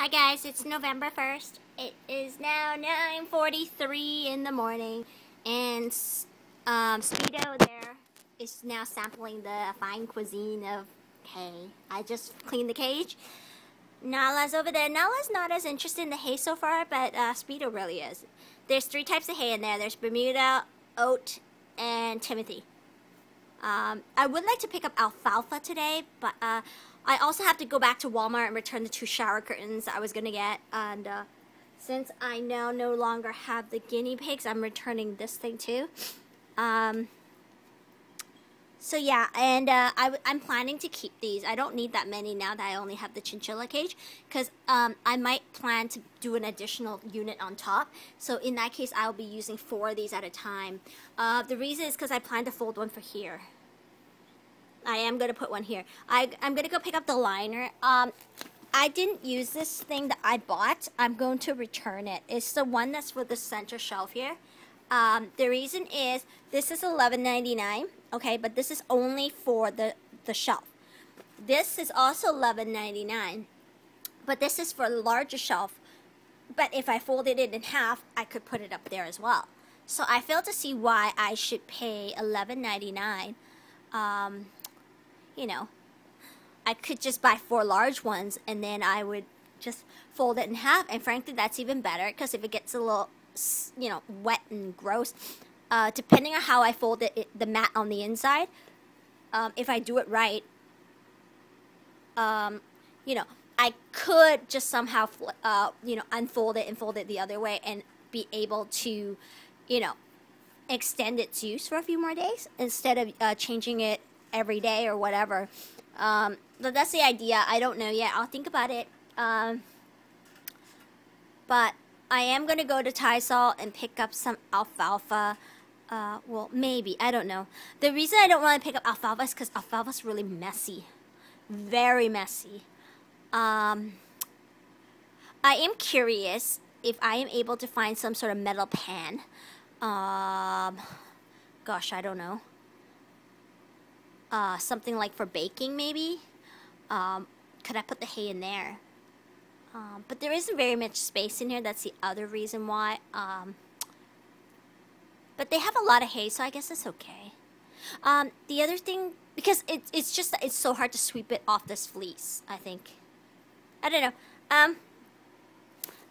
Hi guys, it's November 1st. It is now 9:43 in the morning, and Speedo there is now sampling the fine cuisine of hay. I just cleaned the cage. Nala's over there. Nala's not as interested in the hay so far, but Speedo really is. There's 3 types of hay in there. There's Bermuda, Oat, and Timothy. I would like to pick up alfalfa today, but I also have to go back to Walmart and return the 2 shower curtains I was going to get. And since I now no longer have the guinea pigs, I'm returning this thing too. So yeah, and I'm planning to keep these. I don't need that many now that I only have the chinchilla cage, because I might plan to do an additional unit on top. So in that case, I'll be using 4 of these at a time. The reason is because I plan to fold one for here. I am going to put one here. I'm going to go pick up the liner. I didn't use this thing that I bought. I'm going to return it. It's the one that's for the center shelf here. The reason is this is $11.99, okay, but this is only for the shelf. This is also $11.99, but this is for the larger shelf. But if I folded it in half, I could put it up there as well. So I failed to see why I should pay $11.99. You know, I could just buy 4 large ones and then I would just fold it in half. And frankly, that's even better, because if it gets a little, you know, wet and gross, depending on how I fold the mat on the inside, if I do it right, you know, I could just somehow, you know, unfold it and fold it the other way and be able to, you know, extend its use for a few more days instead of changing it every day or whatever. But that's the idea. I don't know yet. I'll think about it. But I am going to go to Tysol and pick up some alfalfa. Well, maybe. I don't know. The reason I don't want to pick up alfalfa is because alfalfa is really messy. Very messy. I am curious if I am able to find some sort of metal pan. Gosh, I don't know. Something like for baking, maybe. Could I put the hay in there? But there isn't very much space in here. That's the other reason why. But they have a lot of hay, so I guess it's okay. The other thing, because it's just that it's so hard to sweep it off this fleece, I think. I don't know.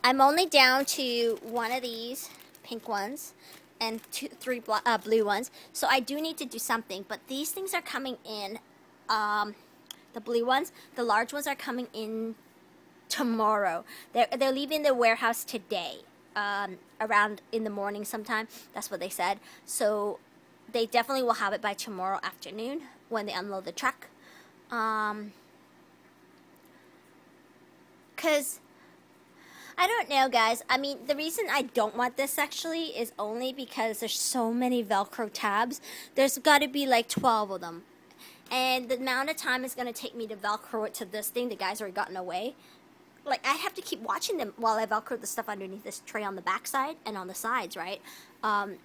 I'm only down to 1 of these pink ones and 3 blue ones, so I do need to do something. But these things are coming in, the blue ones. The large ones are coming in tomorrow. They're leaving the warehouse today, around in the morning sometime. That's what they said. So they definitely will have it by tomorrow afternoon when they unload the truck. 'Cause I don't know, guys. I mean, the reason I don't want this actually is only because there's so many Velcro tabs. There's got to be like 12 of them. And the amount of time it's going to take me to Velcro it to this thing, the guy's already gotten away. Like, I have to keep watching them while I Velcro the stuff underneath this tray on the back side and on the sides, right? And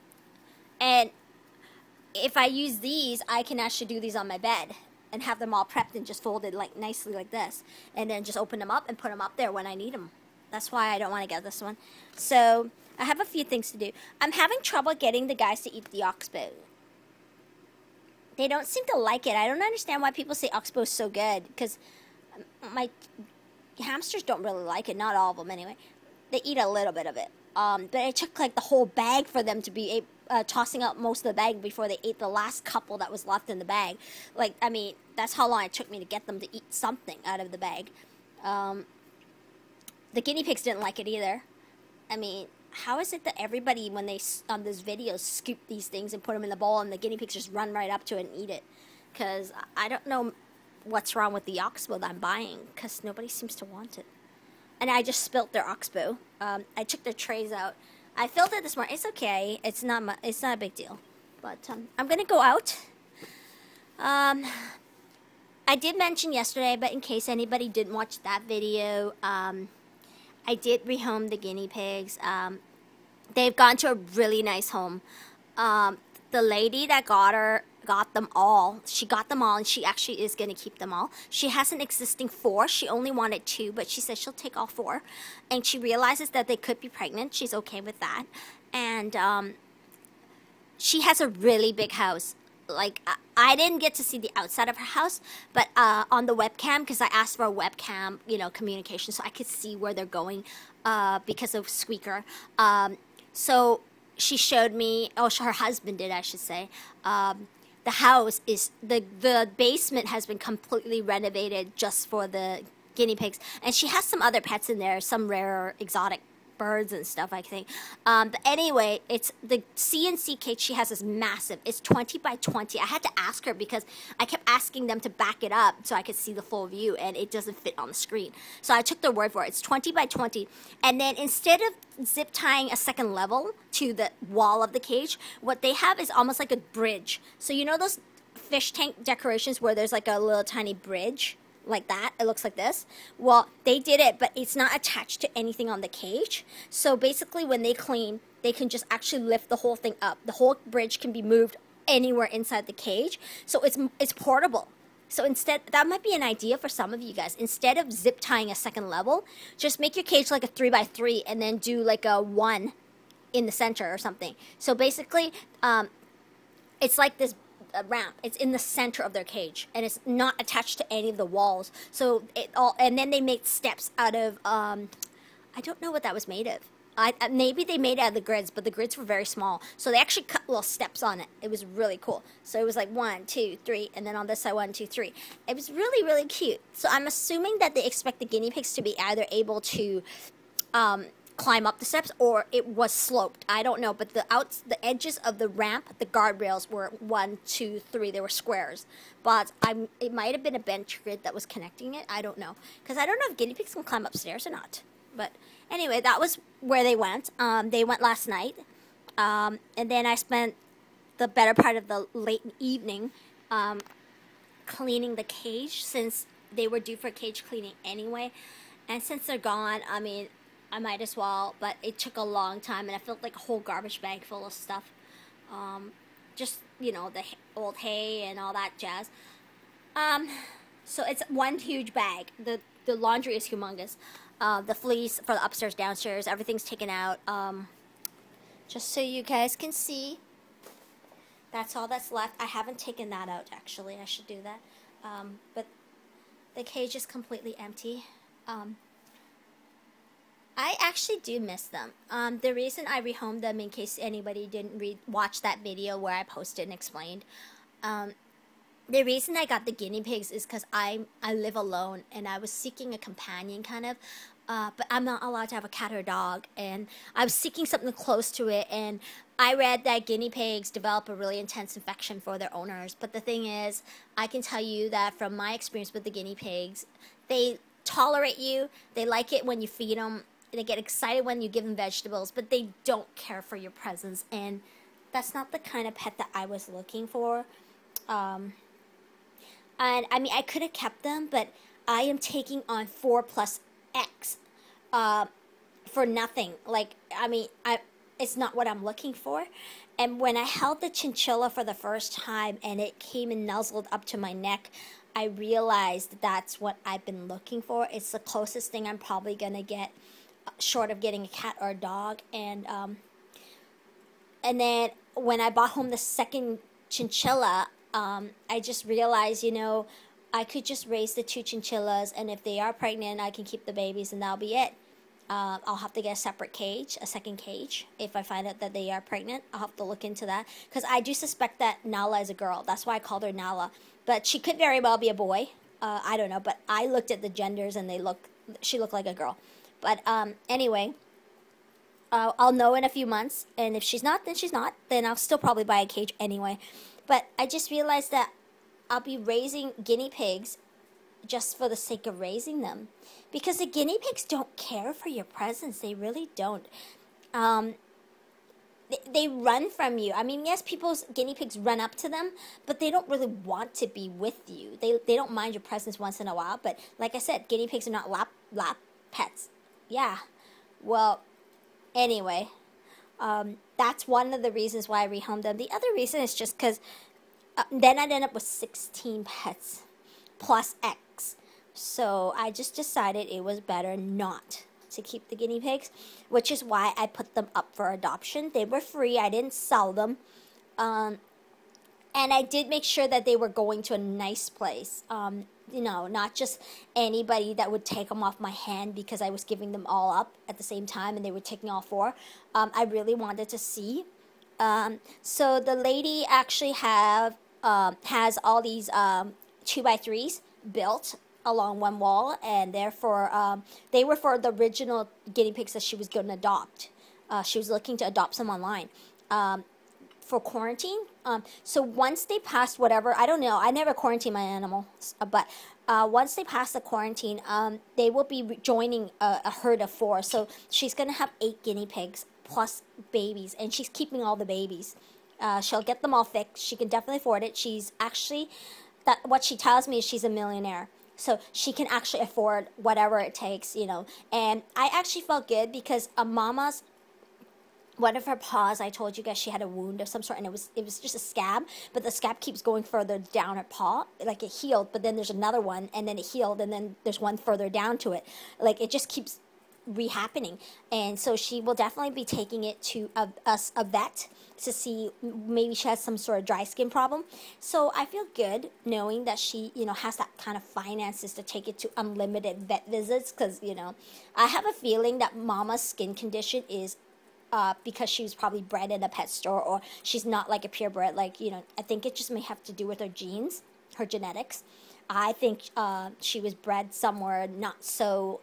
if I use these, I can actually do these on my bed and have them all prepped and just folded like nicely like this. And then just open them up and put them up there when I need them. That's why I don't want to get this one. So, I have a few things to do. I'm having trouble getting the guys to eat the oxbow. They don't seem to like it. I don't understand why people say oxbow is so good, because my hamsters don't really like it. Not all of them, anyway. They eat a little bit of it. But it took like the whole bag for them to be tossing out most of the bag before they ate the last couple that was left in the bag. Like, I mean, that's how long it took me to get them to eat something out of the bag. The guinea pigs didn't like it either. I mean, how is it that everybody, when they, on those videos, scoop these things and put them in the bowl and the guinea pigs just run right up to it and eat it? Because I don't know what's wrong with the oxbow that I'm buying, because nobody seems to want it. And I just spilt their oxbow. I took their trays out. I filled it this morning. It's okay. It's not a big deal. But I'm going to go out. I did mention yesterday, but in case anybody didn't watch that video, I did rehome the guinea pigs. They've gone to a really nice home. The lady that got got them all. She got them all, and she actually is going to keep them all. She has an existing 4. She only wanted 2, but she says she'll take all 4. And she realizes that they could be pregnant. She's okay with that. And she has a really big house. Like, I didn't get to see the outside of her house, but on the webcam, because I asked for a webcam, communication, so I could see where they're going because of Squeaker. So she showed me, her husband did, I should say. The house is, the basement has been completely renovated just for the guinea pigs. And she has some other pets in there, some rare exotic birds and stuff, I think. But anyway, it's the CNC cage she has is massive. It's 20 by 20. I had to ask her because I kept asking them to back it up so I could see the full view, and it doesn't fit on the screen. So I took their word for it. It's 20 by 20. And then instead of zip tying a second level to the wall of the cage, what they have is almost like a bridge. So you know those fish tank decorations where there's like a little tiny bridge? Like that, it looks like this. Well, they did it, but it's not attached to anything on the cage. So basically when they clean, they can just actually lift the whole thing up. The whole bridge can be moved anywhere inside the cage. So it's portable. So instead, that might be an idea for some of you guys. Instead of zip tying a second level, just make your cage like a 3 by 3 and then do like a 1 in the center or something. So basically, it's like this a ramp. It's in the center of their cage, and it's not attached to any of the walls. So and then they made steps out of I don't know what that was made of. Maybe they made it out of the grids, but the grids were very small, so they actually cut little steps on it. It was really cool. So it was like 1, 2, 3, and then on this side 1, 2, 3. It was really, really cute. So I'm assuming that they expect the guinea pigs to be either able to climb up the steps, or it was sloped. I don't know, but the edges of the ramp, the guardrails were 1, 2, 3. They were squares, but it might have been a bench grid that was connecting it. I don't know, because I don't know if guinea pigs can climb upstairs or not. But anyway, that was where they went. They went last night, and then I spent the better part of the late evening cleaning the cage, since they were due for cage cleaning anyway. And since they're gone, I mean, I might as well, but it took a long time, and I felt like a whole garbage bag full of stuff. Just, the old hay and all that jazz. So it's one huge bag. The laundry is humongous. The fleece for the upstairs, downstairs, everything's taken out. Just so you guys can see. That's all that's left. I haven't taken that out, actually. I should do that. But the cage is completely empty. I actually do miss them. The reason I rehomed them, in case anybody didn't watch that video where I posted and explained, the reason I got the guinea pigs is because I live alone, and I was seeking a companion, kind of, but I'm not allowed to have a cat or a dog, and I was seeking something close to it, and I read that guinea pigs develop a really intense affection for their owners. But the thing is, I can tell you that from my experience with the guinea pigs, they tolerate you, they like it when you feed them, they get excited when you give them vegetables, but they don't care for your presence, and that's not the kind of pet that I was looking for. And I mean, I could have kept them, but I am taking on 4+X for nothing. Like, I mean, it's not what I'm looking for. And when I held the chinchilla for the first time and it came and nuzzled up to my neck, I realized that's what I've been looking for. It's the closest thing I'm probably going to get, short of getting a cat or a dog. And then when I brought home the second chinchilla, I just realized, I could just raise the 2 chinchillas, and if they are pregnant, I can keep the babies, and that'll be it. I'll have to get a separate cage, a second cage. If I find out that they are pregnant, I'll have to look into that, because I do suspect that Nala is a girl. That's why I called her Nala. But she could very well be a boy. I don't know, but I looked at the genders, and she looked like a girl. But anyway, I'll know in a few months, and if she's not, then she's not. Then I'll still probably buy a cage anyway. But I just realized that I'll be raising guinea pigs just for the sake of raising them, because the guinea pigs don't care for your presence. They really don't. They run from you. I mean, yes, people's guinea pigs run up to them, but they don't really want to be with you. They don't mind your presence once in a while. But like I said, guinea pigs are not lap pets. Yeah. Well, anyway, that's one of the reasons why I rehomed them. The other reason is just because Then I ended up with 16 pets plus X. So I just decided it was better not to keep the guinea pigs, which is why I put them up for adoption. They were free. I didn't sell them. And I did make sure that they were going to a nice place. You know, not just anybody that would take them off my hand because I was giving them all up at the same time and they were taking all four. I really wanted to see. So the lady actually has all these 2x3s built along one wall, and therefore they were for the original guinea pigs that she was going to adopt. She was looking to adopt some online. For quarantine. So once they pass whatever, I don't know, I never quarantine my animals, but once they pass the quarantine, they will be joining a herd of 4. So she's going to have 8 guinea pigs plus babies, and she's keeping all the babies. She'll get them all fixed. She can definitely afford it. She's actually, what she tells me is she's a millionaire. So she can actually afford whatever it takes, you know. And I actually felt good because Mama's, one of her paws, I told you guys she had a wound of some sort, and it was just a scab, but the scab keeps going further down her paw. Like, it healed, but then there's another one, and then it healed, and then there's one further down to it. Like, it just keeps re-happening. And so she will definitely be taking it to a vet to see, maybe she has some sort of dry skin problem. So I feel good knowing that she, you know, has that kind of finances to take it to unlimited vet visits, because, you know, I have a feeling that Mama's skin condition is because she was probably bred in a pet store, or she's not like a purebred. Like, you know, I think it just may have to do with her genes, her genetics. I think she was bred somewhere not so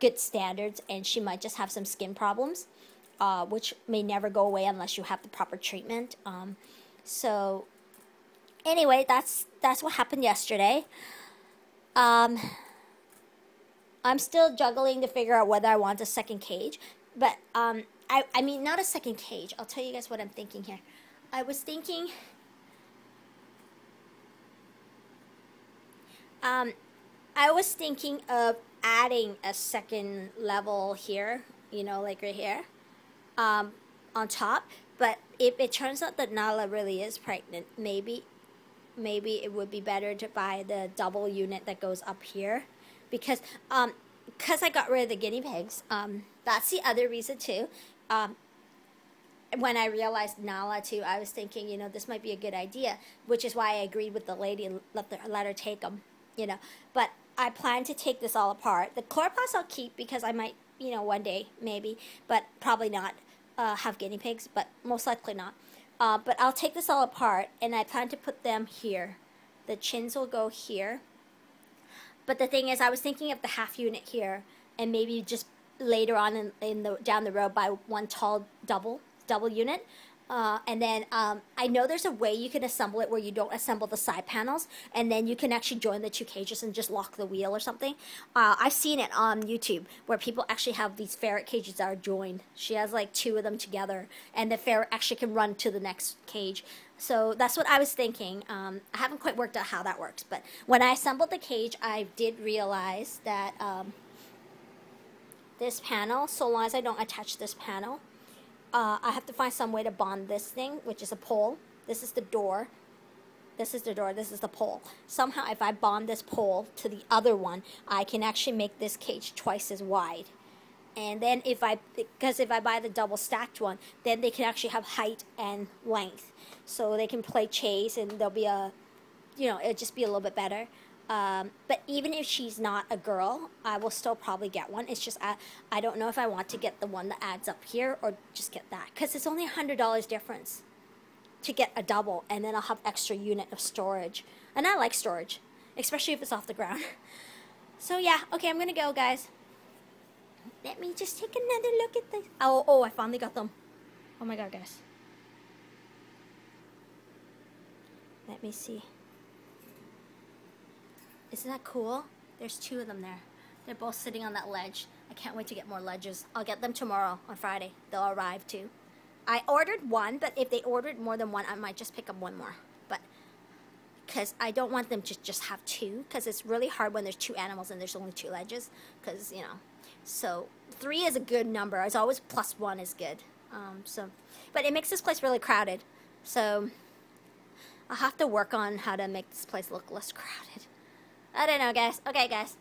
good standards, and she might just have some skin problems, which may never go away unless you have the proper treatment. So anyway, that's what happened yesterday. I'm still juggling to figure out whether I want a second cage, but I mean, not a second cage. I'll tell you guys what I'm thinking here. I was thinking, of adding a second level here, you know, like right here, on top. But if it turns out that Nala really is pregnant, maybe it would be better to buy the double unit that goes up here, because I got rid of the guinea pigs. That's the other reason too. When I realized Nala too, I was thinking, you know, this might be a good idea, which is why I agreed with the lady and let her take them, you know. But I plan to take this all apart. The chloroplasts I'll keep because I might, you know, one day maybe, but probably not have guinea pigs, but most likely not. But I'll take this all apart, and I plan to put them here. The chins will go here. But the thing is, I was thinking of the half unit here, and maybe just later on down the road buy one tall double unit, and then I know there's a way you can assemble it where you don't assemble the side panels, and then you can actually join the 2 cages and just lock the wheel or something. I've seen it on YouTube where people actually have these ferret cages that are joined. She has like 2 of them together, and the ferret actually can run to the next cage. So that's what I was thinking. I haven't quite worked out how that works, but when I assembled the cage, I did realize that this panel, so long as I don't attach this panel, I have to find some way to bond this thing, which is a pole. This is the door. This is the door. This is the pole. Somehow, if I bond this pole to the other one, I can actually make this cage twice as wide. And then because if I buy the double stacked one, then they can actually have height and length. So they can play chase, and there'll be it'll just be a little bit better. But even if she's not a girl, I will still probably get one. It's just I don't know if I want to get the one that adds up here or just get that, because it's only $100 difference to get a double, and then I'll have extra unit of storage. And I like storage, especially if it's off the ground. So yeah, okay, I'm gonna go, guys. Let me just take another look at this. Oh, I finally got them. Oh my god, guys. Let me see. Isn't that cool? There's 2 of them there. They're both sitting on that ledge. I can't wait to get more ledges. I'll get them tomorrow on Friday. They'll arrive too. I ordered 1, but if they ordered more than 1, I might just pick up 1 more. But because I don't want them to just have 2, because it's really hard when there's 2 animals and there's only 2 ledges. Because, you know, so 3 is a good number. It's always +1 is good. But it makes this place really crowded. So I'll have to work on how to make this place look less crowded. I don't know, guys. Okay, guys.